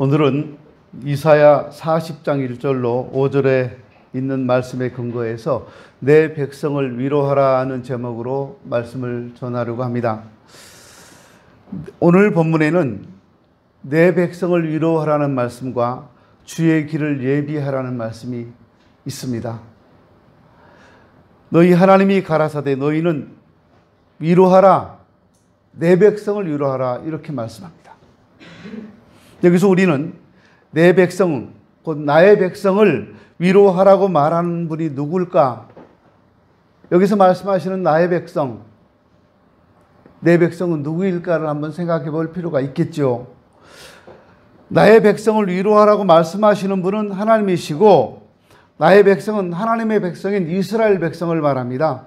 오늘은 이사야 40장 1절로 5절에 있는 말씀에 근거해서 내 백성을 위로하라는 제목으로 말씀을 전하려고 합니다. 오늘 본문에는 내 백성을 위로하라는 말씀과 주의 길을 예비하라는 말씀이 있습니다. 너희 하나님이 가라사대 너희는 위로하라, 내 백성을 위로하라 이렇게 말씀합니다. 여기서 우리는 내 백성, 곧 나의 백성을 위로하라고 말하는 분이 누굴까? 여기서 말씀하시는 나의 백성, 내 백성은 누구일까를 한번 생각해 볼 필요가 있겠죠. 나의 백성을 위로하라고 말씀하시는 분은 하나님이시고 나의 백성은 하나님의 백성인 이스라엘 백성을 말합니다.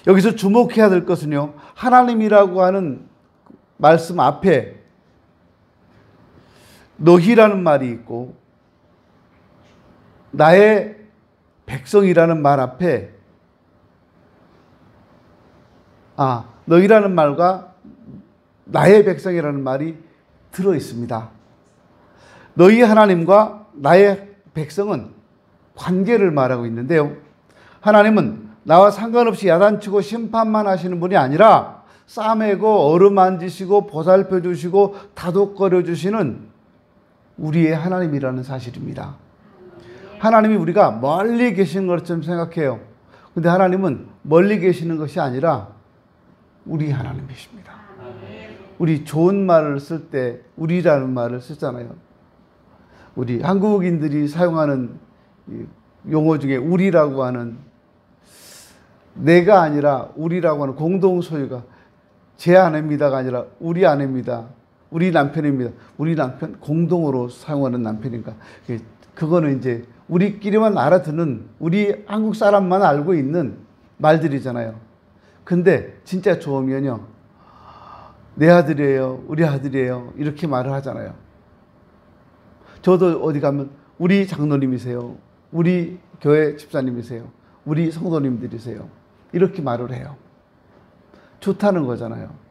여기서 주목해야 될 것은요, 하나님이라고 하는 말씀 앞에 너희라는 말이 있고 나의 백성이라는 말 앞에 너희라는 말과 나의 백성이라는 말이 들어 있습니다. 너희 하나님과 나의 백성은 관계를 말하고 있는데요. 하나님은 나와 상관없이 야단치고 심판만 하시는 분이 아니라 싸매고 어루만지시고 보살펴 주시고 다독거려 주시는 우리의 하나님이라는 사실입니다. 하나님이 우리가 멀리 계시는 것처럼 생각해요. 근데 하나님은 멀리 계시는 것이 아니라 우리 하나님이십니다. 우리 좋은 말을 쓸 때 우리라는 말을 쓰잖아요. 우리 한국인들이 사용하는 용어 중에 우리라고 하는, 내가 아니라 우리라고 하는 공동 소유가 제 아내입니다가 아니라 우리 아내입니다. 우리 남편입니다. 우리 남편 공동으로 사용하는 남편인가. 그거는 이제 우리끼리만 알아듣는, 우리 한국 사람만 알고 있는 말들이잖아요. 근데 진짜 좋으면요, 내 아들이에요, 우리 아들이에요 이렇게 말을 하잖아요. 저도 어디 가면 우리 장로님이세요, 우리 교회 집사님이세요, 우리 성도님들이세요 이렇게 말을 해요. 좋다는 거잖아요.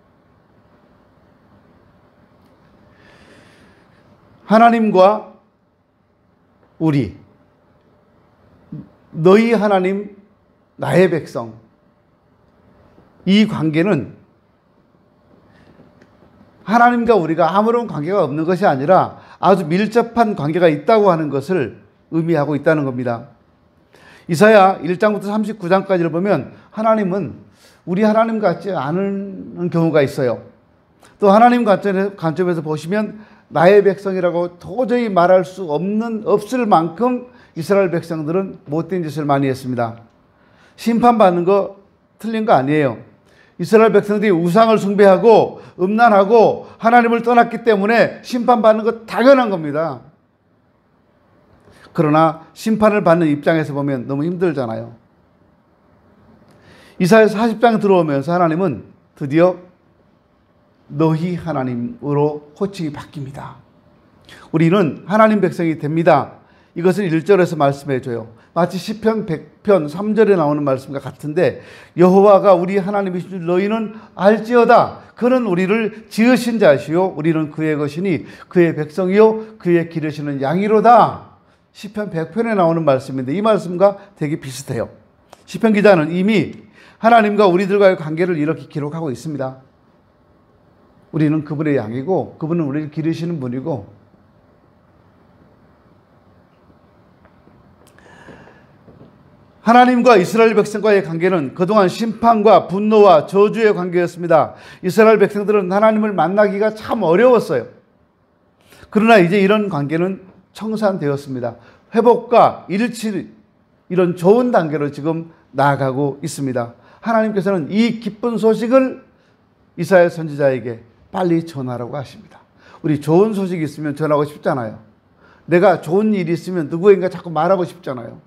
하나님과 우리, 너희 하나님, 나의 백성, 이 관계는 하나님과 우리가 아무런 관계가 없는 것이 아니라 아주 밀접한 관계가 있다고 하는 것을 의미하고 있다는 겁니다. 이사야 1장부터 39장까지를 보면 하나님은 우리 하나님 같지 않은 경우가 있어요. 또 하나님 관점에서 보시면 나의 백성이라고 도저히 말할 수 없을 만큼 이스라엘 백성들은 못된 짓을 많이 했습니다. 심판받는 거 틀린 거 아니에요. 이스라엘 백성들이 우상을 숭배하고 음란하고 하나님을 떠났기 때문에 심판받는 거 당연한 겁니다. 그러나 심판을 받는 입장에서 보면 너무 힘들잖아요. 이사야 40장 들어오면서 하나님은 드디어 너희 하나님으로 호칭이 바뀝니다. 우리는 하나님 백성이 됩니다. 이것을 1절에서 말씀해 줘요. 마치 시편 100편 3절에 나오는 말씀과 같은데, 여호와가 우리 하나님이신 줄 너희는 알지어다. 그는 우리를 지으신 자시요 우리는 그의 것이니 그의 백성이요 그의 기르시는 양이로다. 시편 100편에 나오는 말씀인데 이 말씀과 되게 비슷해요. 시편 기자는 이미 하나님과 우리들과의 관계를 이렇게 기록하고 있습니다. 우리는 그분의 양이고 그분은 우리를 기르시는 분이고, 하나님과 이스라엘 백성과의 관계는 그동안 심판과 분노와 저주의 관계였습니다. 이스라엘 백성들은 하나님을 만나기가 참 어려웠어요. 그러나 이제 이런 관계는 청산되었습니다. 회복과 일치, 이런 좋은 단계로 지금 나아가고 있습니다. 하나님께서는 이 기쁜 소식을 이사야 선지자에게 빨리 전하라고 하십니다. 우리 좋은 소식이 있으면 전하고 싶잖아요. 내가 좋은 일이 있으면 누구인가 자꾸 말하고 싶잖아요.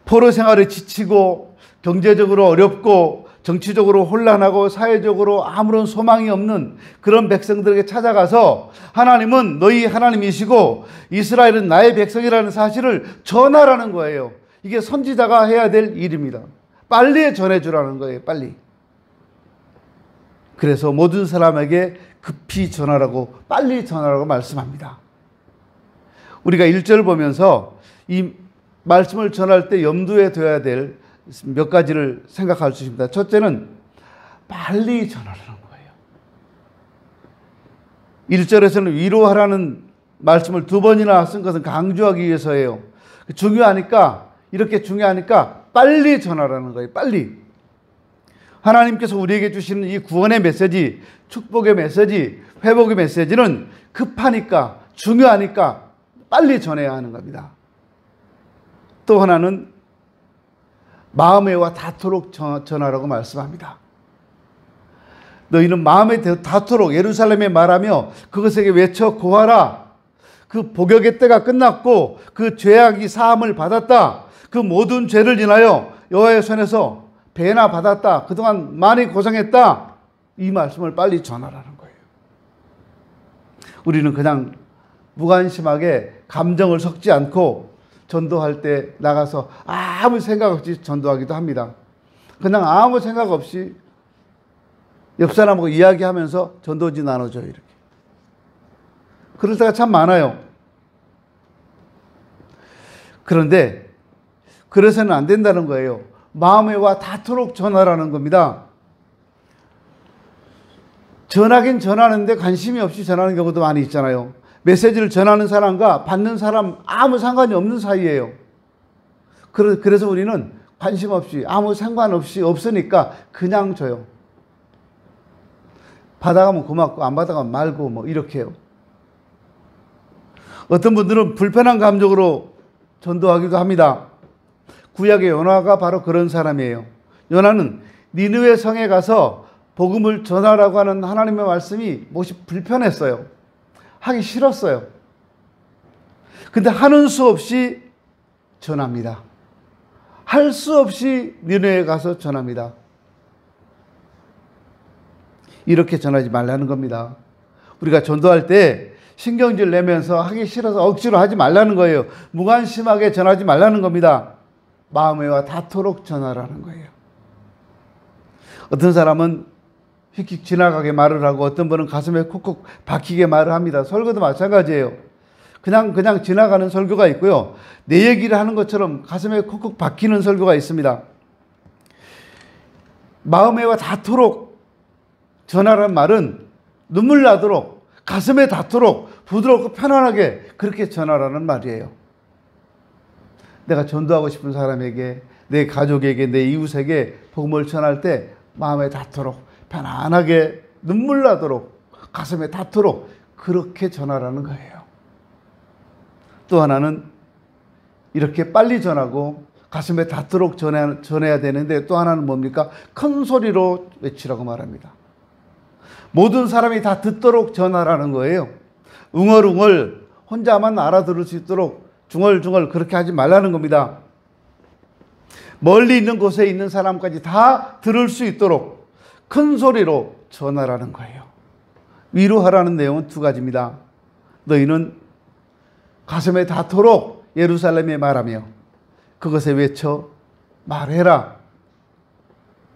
포로 생활에 지치고 경제적으로 어렵고 정치적으로 혼란하고 사회적으로 아무런 소망이 없는 그런 백성들에게 찾아가서 하나님은 너희 하나님이시고 이스라엘은 나의 백성이라는 사실을 전하라는 거예요. 이게 선지자가 해야 될 일입니다. 빨리 전해주라는 거예요. 빨리. 그래서 모든 사람에게 급히 전하라고, 빨리 전하라고 말씀합니다. 우리가 1절 보면서 이 말씀을 전할 때 염두에 둬야 될 몇 가지를 생각할 수 있습니다. 첫째는 빨리 전하라는 거예요. 1절에서는 위로하라는 말씀을 2번이나 쓴 것은 강조하기 위해서예요. 중요하니까, 이렇게 중요하니까 빨리 전하라는 거예요. 빨리. 하나님께서 우리에게 주시는 이 구원의 메시지, 축복의 메시지, 회복의 메시지는 급하니까, 중요하니까 빨리 전해야 하는 겁니다. 또 하나는 마음에와 닿도록 전하라고 말씀합니다. 너희는 마음에 닿도록 예루살렘에 말하며 그것에게 외쳐 고하라. 그 복역의 때가 끝났고 그 죄악이 사함을 받았다. 그 모든 죄를 인하여 여호와의 손에서 배나 받았다. 그동안 많이 고생했다. 이 말씀을 빨리 전하라는 거예요. 우리는 그냥 무관심하게 감정을 섞지 않고 전도할 때 나가서 아무 생각 없이 전도하기도 합니다. 그냥 아무 생각 없이 옆 사람하고 이야기하면서 전도지 나눠줘요. 이렇게. 그럴 때가 참 많아요. 그런데 그래서는 안 된다는 거예요. 마음에 와 닿도록 전하라는 겁니다. 전하긴 전하는데 관심이 없이 전하는 경우도 많이 있잖아요. 메시지를 전하는 사람과 받는 사람 아무 상관이 없는 사이예요. 그래서 우리는 관심 없이 아무 상관없이 없으니까 그냥 줘요. 받아가면 고맙고 안 받아가면 말고 뭐 이렇게 해요. 어떤 분들은 불편한 감정으로 전도하기도 합니다. 구약의 요나가 바로 그런 사람이에요. 요나는 니느웨 성에 가서 복음을 전하라고 하는 하나님의 말씀이 몹시 불편했어요. 하기 싫었어요. 근데 하는 수 없이 전합니다. 할 수 없이 니느웨에 가서 전합니다. 이렇게 전하지 말라는 겁니다. 우리가 전도할 때 신경질 내면서 하기 싫어서 억지로 하지 말라는 거예요. 무관심하게 전하지 말라는 겁니다. 마음에 와 닿도록 전하라는 거예요. 어떤 사람은 휙휙 지나가게 말을 하고 어떤 분은 가슴에 콕콕 박히게 말을 합니다. 설교도 마찬가지예요. 그냥 지나가는 설교가 있고요. 내 얘기를 하는 것처럼 가슴에 콕콕 박히는 설교가 있습니다. 마음에 와 닿도록 전하라는 말은 눈물 나도록 가슴에 닿도록 부드럽고 편안하게 그렇게 전하라는 말이에요. 내가 전도하고 싶은 사람에게, 내 가족에게, 내 이웃에게 복음을 전할 때 마음에 닿도록 편안하게 눈물 나도록 가슴에 닿도록 그렇게 전하라는 거예요. 또 하나는 이렇게 빨리 전하고 가슴에 닿도록 전해야 되는데 또 하나는 뭡니까? 큰 소리로 외치라고 말합니다. 모든 사람이 다 듣도록 전하라는 거예요. 웅얼웅얼 혼자만 알아들을 수 있도록 중얼중얼 그렇게 하지 말라는 겁니다. 멀리 있는 곳에 있는 사람까지 다 들을 수 있도록 큰 소리로 전하라는 거예요. 위로하라는 내용은 2가지입니다. 너희는 가슴에 닿도록 예루살렘에 말하며 그것에 외쳐 말해라.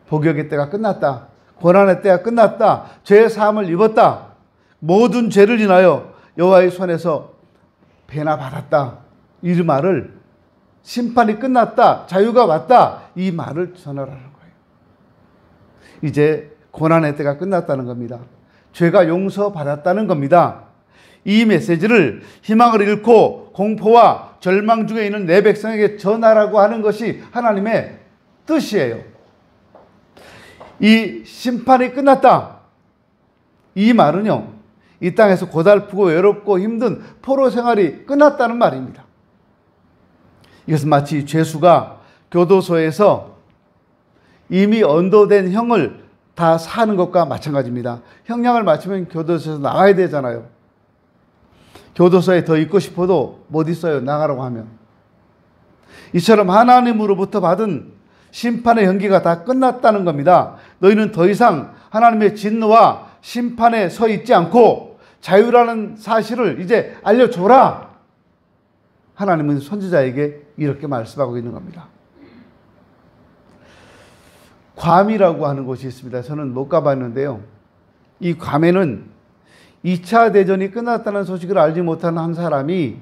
복역의 때가 끝났다. 고난의 때가 끝났다. 죄의 사함을 입었다. 모든 죄를 인하여 여호와의 손에서 배나 받았다. 이 말을 심판이 끝났다. 자유가 왔다. 이 말을 전하라는 거예요. 이제 고난의 때가 끝났다는 겁니다. 죄가 용서받았다는 겁니다. 이 메시지를 희망을 잃고 공포와 절망 중에 있는 내 백성에게 전하라고 하는 것이 하나님의 뜻이에요. 이 심판이 끝났다. 이 말은요, 이 땅에서 고달프고 외롭고 힘든 포로 생활이 끝났다는 말입니다. 이것은 마치 죄수가 교도소에서 이미 언도된 형을 다 사는 것과 마찬가지입니다. 형량을 마치면 교도소에서 나가야 되잖아요. 교도소에 더 있고 싶어도 못 있어요. 나가라고 하면. 이처럼 하나님으로부터 받은 심판의 연기가 다 끝났다는 겁니다. 너희는 더 이상 하나님의 진노와 심판에 서 있지 않고 자유라는 사실을 이제 알려줘라. 하나님은 선지자에게 이렇게 말씀하고 있는 겁니다. 괌이라고 하는 곳이 있습니다. 저는 못 가봤는데요. 이 괌에는 2차 대전이 끝났다는 소식을 알지 못하는 한 사람이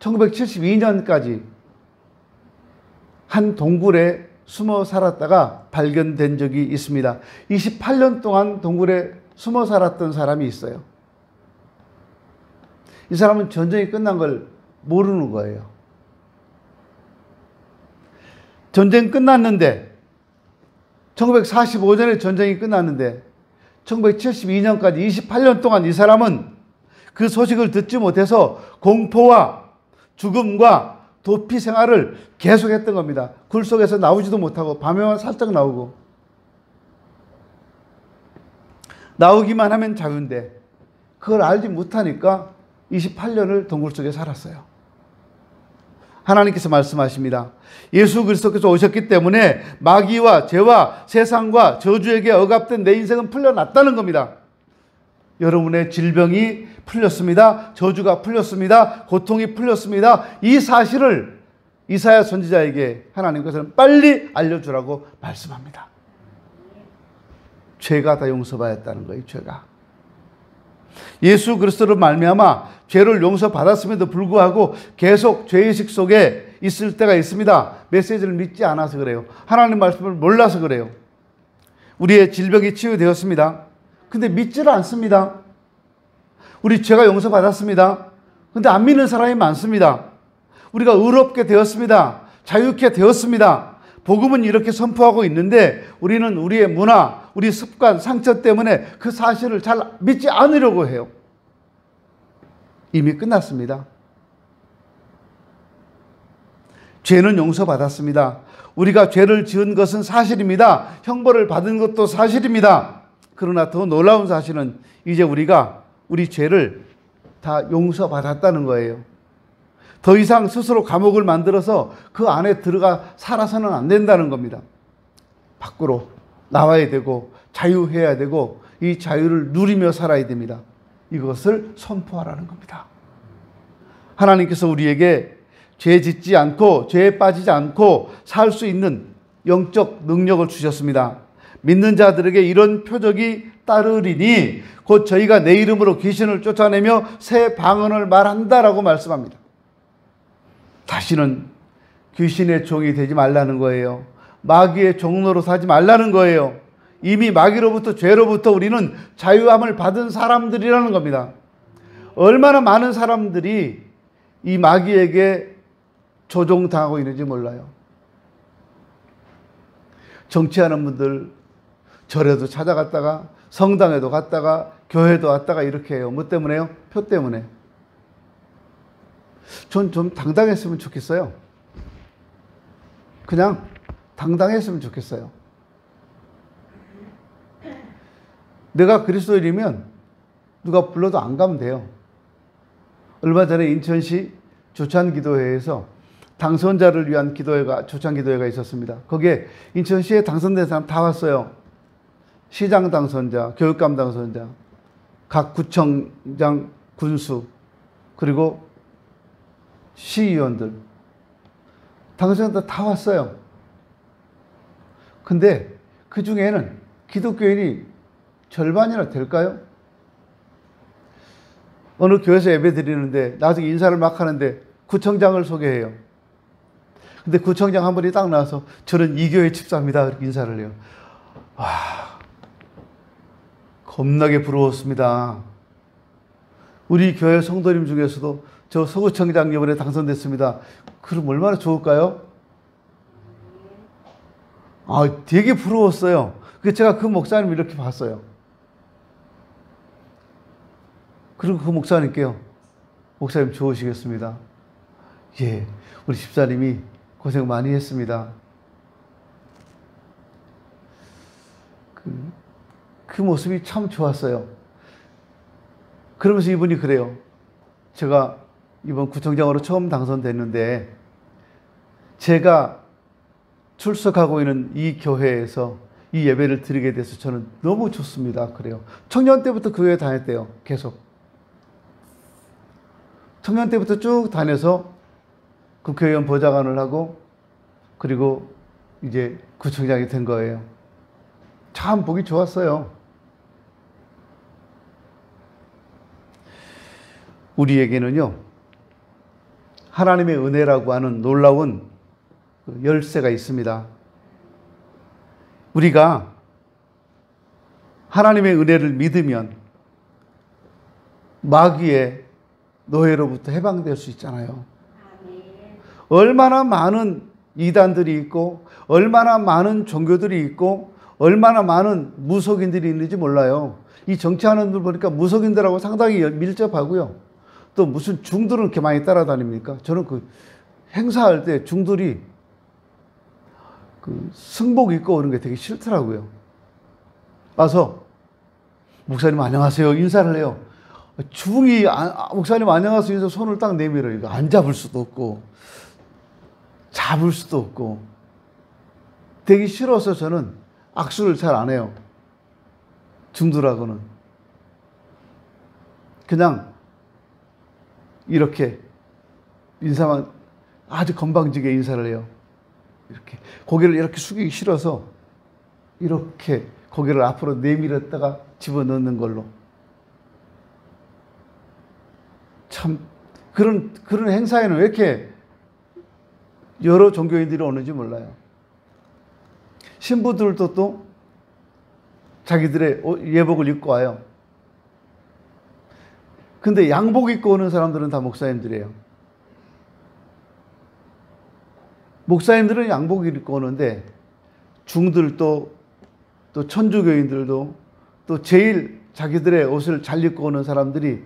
1972년까지 한 동굴에 숨어 살았다가 발견된 적이 있습니다. 28년 동안 동굴에 숨어 살았던 사람이 있어요. 이 사람은 전쟁이 끝난 걸 모르는 거예요. 전쟁 끝났는데 1945년에 전쟁이 끝났는데 1972년까지 28년 동안 이 사람은 그 소식을 듣지 못해서 공포와 죽음과 도피 생활을 계속했던 겁니다. 굴 속에서 나오지도 못하고 밤에만 살짝 나오고, 나오기만 하면 자유인데 그걸 알지 못하니까 28년을 동굴 속에 살았어요. 하나님께서 말씀하십니다. 예수 그리스도께서 오셨기 때문에 마귀와 죄와 세상과 저주에게 억압된 내 인생은 풀려났다는 겁니다. 여러분의 질병이 풀렸습니다. 저주가 풀렸습니다. 고통이 풀렸습니다. 이 사실을 이사야 선지자에게 하나님께서는 빨리 알려주라고 말씀합니다. 죄가 다 용서받았다는 거예요. 죄가. 예수 그리스도로 말미암아 죄를 용서받았음에도 불구하고 계속 죄의식 속에 있을 때가 있습니다. 메시지를 믿지 않아서 그래요. 하나님 말씀을 몰라서 그래요. 우리의 질병이 치유되었습니다. 근데 믿지를 않습니다. 우리 죄가 용서받았습니다. 근데 안 믿는 사람이 많습니다. 우리가 의롭게 되었습니다. 자유케 되었습니다. 복음은 이렇게 선포하고 있는데 우리는 우리의 문화, 우리 습관, 상처 때문에 그 사실을 잘 믿지 않으려고 해요. 이미 끝났습니다. 죄는 용서받았습니다. 우리가 죄를 지은 것은 사실입니다. 형벌을 받은 것도 사실입니다. 그러나 더 놀라운 사실은 이제 우리가 우리 죄를 다 용서받았다는 거예요. 더 이상 스스로 감옥을 만들어서 그 안에 들어가 살아서는 안 된다는 겁니다. 밖으로 나와야 되고 자유해야 되고 이 자유를 누리며 살아야 됩니다. 이것을 선포하라는 겁니다. 하나님께서 우리에게 죄 짓지 않고 죄에 빠지지 않고 살 수 있는 영적 능력을 주셨습니다. 믿는 자들에게 이런 표적이 따르리니 곧 저희가 내 이름으로 귀신을 쫓아내며 새 방언을 말한다라고 말씀합니다. 다시는 귀신의 종이 되지 말라는 거예요. 마귀의 종로로 사지 말라는 거예요. 이미 마귀로부터 죄로부터 우리는 자유함을 받은 사람들이라는 겁니다. 얼마나 많은 사람들이 이 마귀에게 조종당하고 있는지 몰라요. 정치하는 분들 절에도 찾아갔다가 성당에도 갔다가 교회도 왔다가 이렇게 해요. 뭐 때문에요? 표 때문에. 전 좀 당당했으면 좋겠어요. 그냥 당당했으면 좋겠어요. 내가 그리스도인이면 누가 불러도 안 가면 돼요. 얼마 전에 인천시 조찬기도회에서 당선자를 위한 기도회가, 조찬기도회가 있었습니다. 거기에 인천시에 당선된 사람 다 왔어요. 시장 당선자, 교육감 당선자, 각 구청장, 군수, 그리고 시의원들 당선자 다 왔어요. 근데 그 중에는 기독교인이 절반이나 될까요? 어느 교회에서 예배 드리는데 나중에 인사를 막 하는데 구청장을 소개해요. 근데 구청장 한 분이 딱 나와서 저는 이 교회 집사입니다. 이렇게 인사를 해요. 와, 겁나게 부러웠습니다. 우리 교회 성도님 중에서도 저 서구청장 이번에 당선됐습니다. 그럼 얼마나 좋을까요? 되게 부러웠어요. 그래서 제가 그 목사님 이렇게 봤어요. 그리고 그 목사님께요. 목사님 좋으시겠습니다. 예, 우리 집사님이 고생 많이 했습니다. 그 모습이 참 좋았어요. 그러면서 이분이 그래요. 제가 이번 구청장으로 처음 당선됐는데 제가 출석하고 있는 이 교회에서 이 예배를 드리게 돼서 저는 너무 좋습니다. 그래요. 청년 때부터 그 교회 다녔대요. 계속. 청년 때부터 쭉 다녀서 국회의원 보좌관을 하고 그리고 이제 구청장이 된 거예요. 참 보기 좋았어요. 우리에게는요, 하나님의 은혜라고 하는 놀라운 열쇠가 있습니다. 우리가 하나님의 은혜를 믿으면 마귀의 노예로부터 해방될 수 있잖아요. 얼마나 많은 이단들이 있고, 얼마나 많은 종교들이 있고, 얼마나 많은 무속인들이 있는지 몰라요. 이 정치하는 분들 보니까 무속인들하고 상당히 밀접하고요. 또 무슨 중들은 이렇게 많이 따라다닙니까? 저는 그 행사할 때 중들이 그 승복 입고 오는 게 되게 싫더라고요. 와서 목사님 안녕하세요 인사를 해요. 중이 목사님 안녕하세요 인사 손을 딱 내밀어요. 이거 안 잡을 수도 없고 잡을 수도 없고 되게 싫어서 저는 악수를 잘 안 해요. 중들하고는 그냥 이렇게 인사만 아주 건방지게 인사를 해요. 이렇게 고개를 이렇게 숙이기 싫어서 이렇게 고개를 앞으로 내밀었다가 집어넣는 걸로. 참 그런 행사에는 왜 이렇게 여러 종교인들이 오는지 몰라요. 신부들도 또 자기들의 예복을 입고 와요. 근데 양복 입고 오는 사람들은 다 목사님들이에요. 목사님들은 양복 입고 오는데 중들도 또 천주교인들도 또 제일 자기들의 옷을 잘 입고 오는 사람들이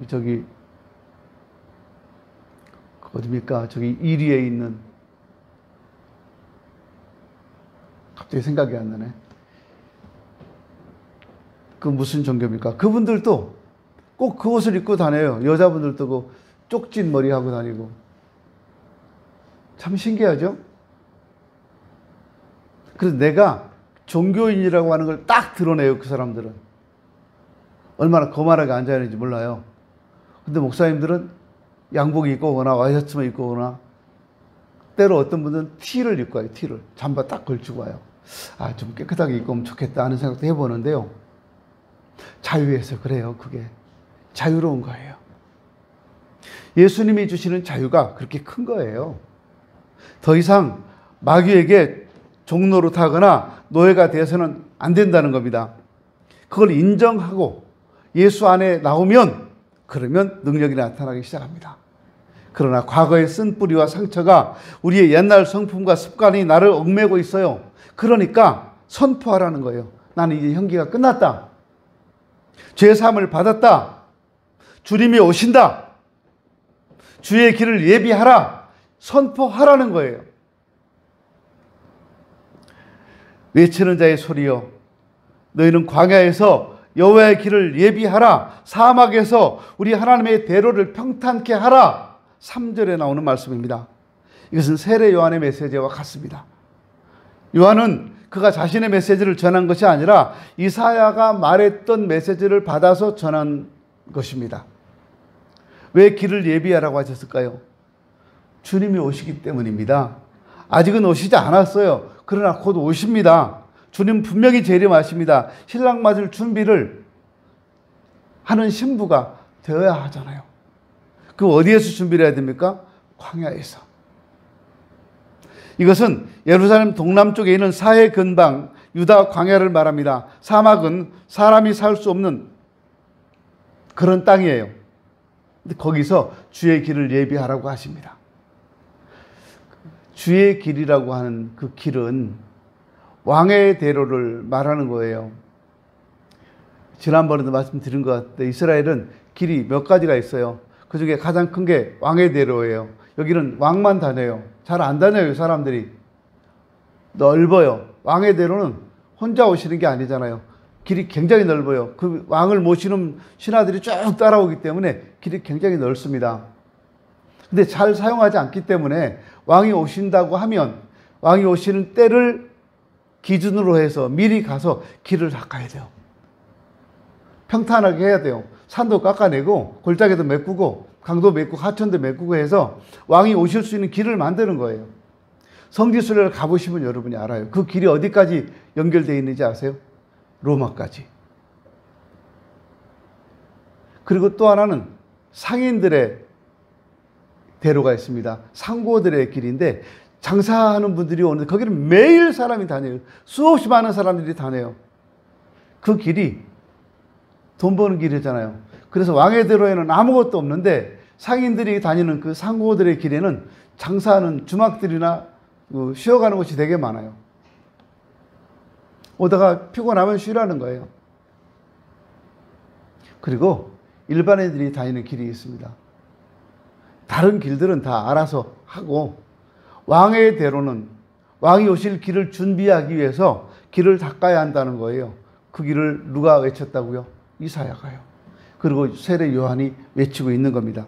저기 어디입니까? 저기 1위에 있는 갑자기 생각이 안 나네. 그 무슨 종교입니까? 그분들도 꼭 그 옷을 입고 다녀요. 여자분들도 그 쪽진 머리 하고 다니고. 참 신기하죠? 그래서 내가 종교인이라고 하는 걸 딱 드러내요. 그 사람들은. 얼마나 거만하게 앉아있는지 몰라요. 근데 목사님들은 양복 입고 오거나 와이셔츠만 입고 오거나 때로 어떤 분들은 티를 입고 와요. 티를. 잠바 딱 걸치고 와요. 아, 좀 깨끗하게 입고 오면 좋겠다 하는 생각도 해보는데요. 자유해서 그래요. 그게. 자유로운 거예요. 예수님이 주시는 자유가 그렇게 큰 거예요. 더 이상 마귀에게 종로로 타거나 노예가 되어서는 안 된다는 겁니다. 그걸 인정하고 예수 안에 나오면 그러면 능력이 나타나기 시작합니다. 그러나 과거의 쓴뿌리와 상처가 우리의 옛날 성품과 습관이 나를 얽매고 있어요. 그러니까 선포하라는 거예요. 나는 이제 형기가 끝났다. 죄사함을 받았다. 주님이 오신다. 주의 길을 예비하라. 선포하라는 거예요. 외치는 자의 소리여 너희는 광야에서 여호와의 길을 예비하라. 사막에서 우리 하나님의 대로를 평탄케 하라. 3절에 나오는 말씀입니다. 이것은 세례 요한의 메시지와 같습니다. 요한은 그가 자신의 메시지를 전한 것이 아니라 이사야가 말했던 메시지를 받아서 전한 것입니다. 왜 길을 예비하라고 하셨을까요? 주님이 오시기 때문입니다. 아직은 오시지 않았어요. 그러나 곧 오십니다. 주님 분명히 재림하십니다. 신랑 맞을 준비를 하는 신부가 되어야 하잖아요. 그 어디에서 준비를 해야 됩니까? 광야에서. 이것은 예루살렘 동남쪽에 있는 사해 근방 유다 광야를 말합니다. 사막은 사람이 살 수 없는 그런 땅이에요. 근데 거기서 주의 길을 예비하라고 하십니다. 주의 길이라고 하는 그 길은 왕의 대로를 말하는 거예요. 지난번에도 말씀드린 것 같은데 이스라엘은 길이 몇 가지가 있어요. 그 중에 가장 큰 게 왕의 대로예요. 여기는 왕만 다녀요. 잘 안 다녀요, 사람들이. 넓어요. 왕의 대로는 혼자 오시는 게 아니잖아요. 길이 굉장히 넓어요. 그 왕을 모시는 신하들이 쭉 따라오기 때문에 길이 굉장히 넓습니다. 근데 잘 사용하지 않기 때문에 왕이 오신다고 하면 왕이 오시는 때를 기준으로 해서 미리 가서 길을 닦아야 돼요. 평탄하게 해야 돼요. 산도 깎아내고 골짜기도 메꾸고 강도 메꾸고 하천도 메꾸고 해서 왕이 오실 수 있는 길을 만드는 거예요. 성지순례를 가보시면 여러분이 알아요. 그 길이 어디까지 연결되어 있는지 아세요? 로마까지. 그리고 또 하나는 상인들의 대로가 있습니다. 상고들의 길인데 장사하는 분들이 오는데 거기는 매일 사람이 다녀요. 수없이 많은 사람들이 다녀요. 그 길이 돈 버는 길이잖아요. 그래서 왕의 대로에는 아무것도 없는데 상인들이 다니는 그 상고들의 길에는 장사하는 주막들이나 쉬어가는 곳이 되게 많아요. 오다가 피곤하면 쉬라는 거예요. 그리고 일반인들이 다니는 길이 있습니다. 다른 길들은 다 알아서 하고 왕의 대로는 왕이 오실 길을 준비하기 위해서 길을 닦아야 한다는 거예요. 그 길을 누가 외쳤다고요? 이사야가요. 그리고 세례 요한이 외치고 있는 겁니다.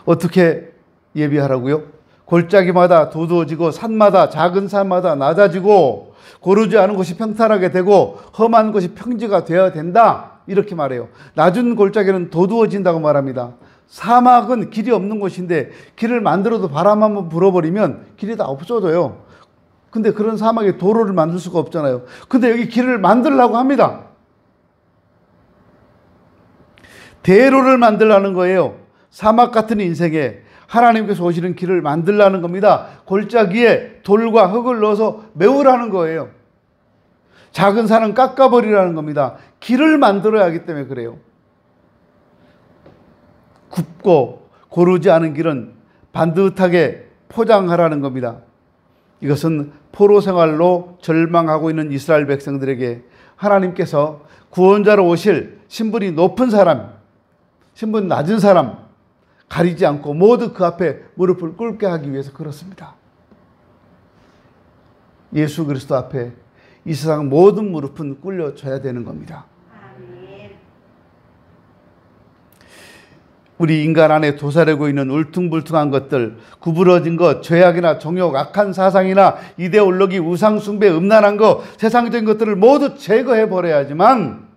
어떻게 예비하라고요? 골짜기마다 두두어지고 산마다 작은 산마다 낮아지고 고르지 않은 곳이 평탄하게 되고 험한 곳이 평지가 되어야 된다. 이렇게 말해요. 낮은 골짜기는 도두어진다고 말합니다. 사막은 길이 없는 곳인데 길을 만들어도 바람 한번 불어버리면 길이 다 없어져요. 근데 그런 사막에 도로를 만들 수가 없잖아요. 근데 여기 길을 만들려고 합니다. 대로를 만들라는 거예요. 사막 같은 인생에 하나님께서 오시는 길을 만들라는 겁니다. 골짜기에 돌과 흙을 넣어서 메우라는 거예요. 작은 산은 깎아버리라는 겁니다. 길을 만들어야 하기 때문에 그래요. 굽고 고르지 않은 길은 반듯하게 포장하라는 겁니다. 이것은 포로 생활로 절망하고 있는 이스라엘 백성들에게 하나님께서 구원자로 오실 신분이 높은 사람, 신분 낮은 사람 가리지 않고 모두 그 앞에 무릎을 꿇게 하기 위해서 그렇습니다. 예수 그리스도 앞에 이 세상 모든 무릎은 꿇려져야 되는 겁니다. 우리 인간 안에 도사리고 있는 울퉁불퉁한 것들, 구부러진 것, 죄악이나 정욕, 악한 사상이나 이데올로기, 우상숭배, 음란한 것, 세상적인 것들을 모두 제거해 버려야지만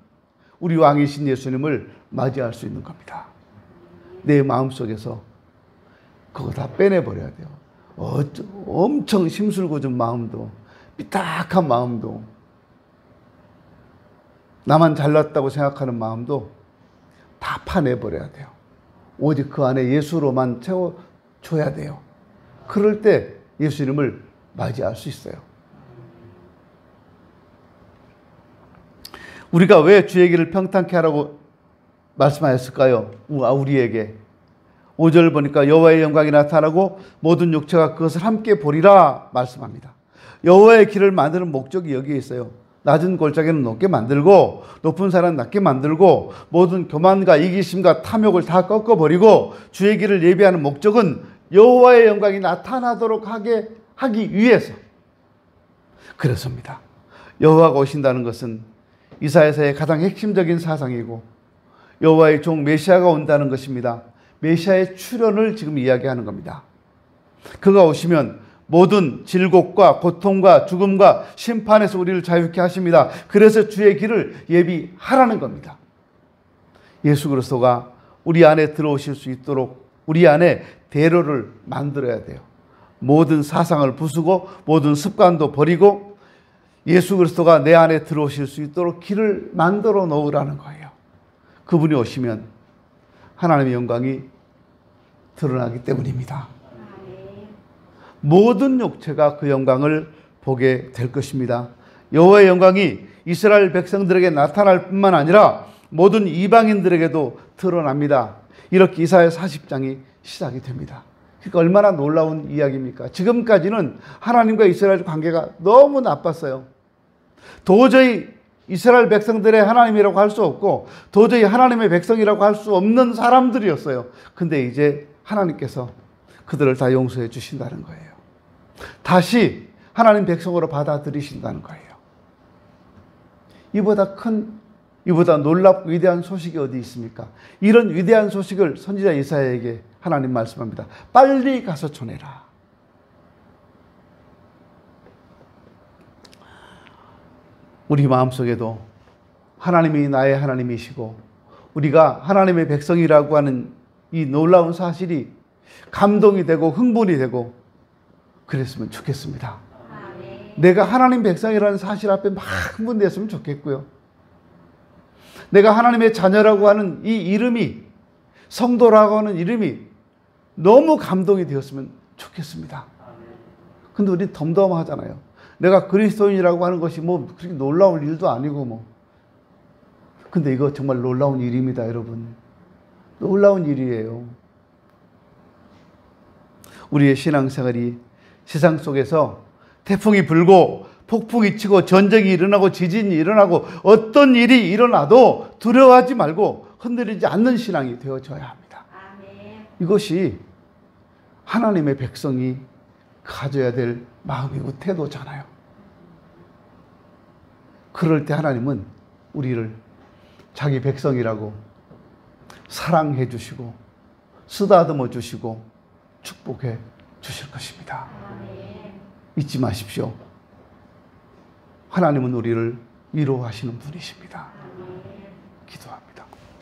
우리 왕이신 예수님을 맞이할 수 있는 겁니다. 내 마음속에서 그거 다 빼내버려야 돼요. 엄청 심술궂은 마음도, 삐딱한 마음도, 나만 잘났다고 생각하는 마음도 다 파내버려야 돼요. 오직 그 안에 예수로만 채워줘야 돼요. 그럴 때 예수님을 맞이할 수 있어요. 우리가 왜 주의 길을 평탄케 하라고 말씀하셨을까요? 우리에게 5절 보니까 여호와의 영광이 나타나고 모든 육체가 그것을 함께 보리라 말씀합니다. 여호와의 길을 만드는 목적이 여기에 있어요. 낮은 골짜기는 높게 만들고 높은 산은 낮게 만들고 모든 교만과 이기심과 탐욕을 다 꺾어버리고 주의 길을 예비하는 목적은 여호와의 영광이 나타나도록 하기 위해서 그렇습니다. 여호와가 오신다는 것은 이사야서의 가장 핵심적인 사상이고 여호와의 종 메시아가 온다는 것입니다. 메시아의 출현을 지금 이야기하는 겁니다. 그가 오시면 모든 질곡과 고통과 죽음과 심판에서 우리를 자유케 하십니다. 그래서 주의 길을 예비하라는 겁니다. 예수 그리스도가 우리 안에 들어오실 수 있도록 우리 안에 대로를 만들어야 돼요. 모든 사상을 부수고 모든 습관도 버리고 예수 그리스도가 내 안에 들어오실 수 있도록 길을 만들어 놓으라는 거예요. 그분이 오시면 하나님의 영광이 드러나기 때문입니다. 모든 육체가 그 영광을 보게 될 것입니다. 여호와의 영광이 이스라엘 백성들에게 나타날 뿐만 아니라 모든 이방인들에게도 드러납니다. 이렇게 이사야 40장이 시작이 됩니다. 그러니까 얼마나 놀라운 이야기입니까? 지금까지는 하나님과 이스라엘 관계가 너무 나빴어요. 도저히 이스라엘 백성들의 하나님이라고 할 수 없고 도저히 하나님의 백성이라고 할 수 없는 사람들이었어요. 근데 이제 하나님께서 그들을 다 용서해 주신다는 거예요. 다시 하나님 백성으로 받아들이신다는 거예요. 이보다 놀랍고 위대한 소식이 어디 있습니까? 이런 위대한 소식을 선지자 이사야에게 하나님 말씀합니다. 빨리 가서 전해라. 우리 마음속에도 하나님이 나의 하나님이시고 우리가 하나님의 백성이라고 하는 이 놀라운 사실이 감동이 되고 흥분이 되고 그랬으면 좋겠습니다. 내가 하나님 백성이라는 사실 앞에 막 흥분됐으면 좋겠고요. 내가 하나님의 자녀라고 하는 이 이름이 성도라고 하는 이름이 너무 감동이 되었으면 좋겠습니다. 근데 우리 덤덤하잖아요. 내가 그리스도인이라고 하는 것이 뭐 그렇게 놀라운 일도 아니고 뭐. 근데 이거 정말 놀라운 일입니다, 여러분. 놀라운 일이에요. 우리의 신앙생활이 세상 속에서 태풍이 불고 폭풍이 치고 전쟁이 일어나고 지진이 일어나고 어떤 일이 일어나도 두려워하지 말고 흔들리지 않는 신앙이 되어져야 합니다. 이것이 하나님의 백성이 가져야 될 마음이고 태도잖아요. 그럴 때 하나님은 우리를 자기 백성이라고 사랑해 주시고 쓰다듬어 주시고 축복해 주실 것입니다. 잊지 마십시오. 하나님은 우리를 위로하시는 분이십니다. 기도합니다.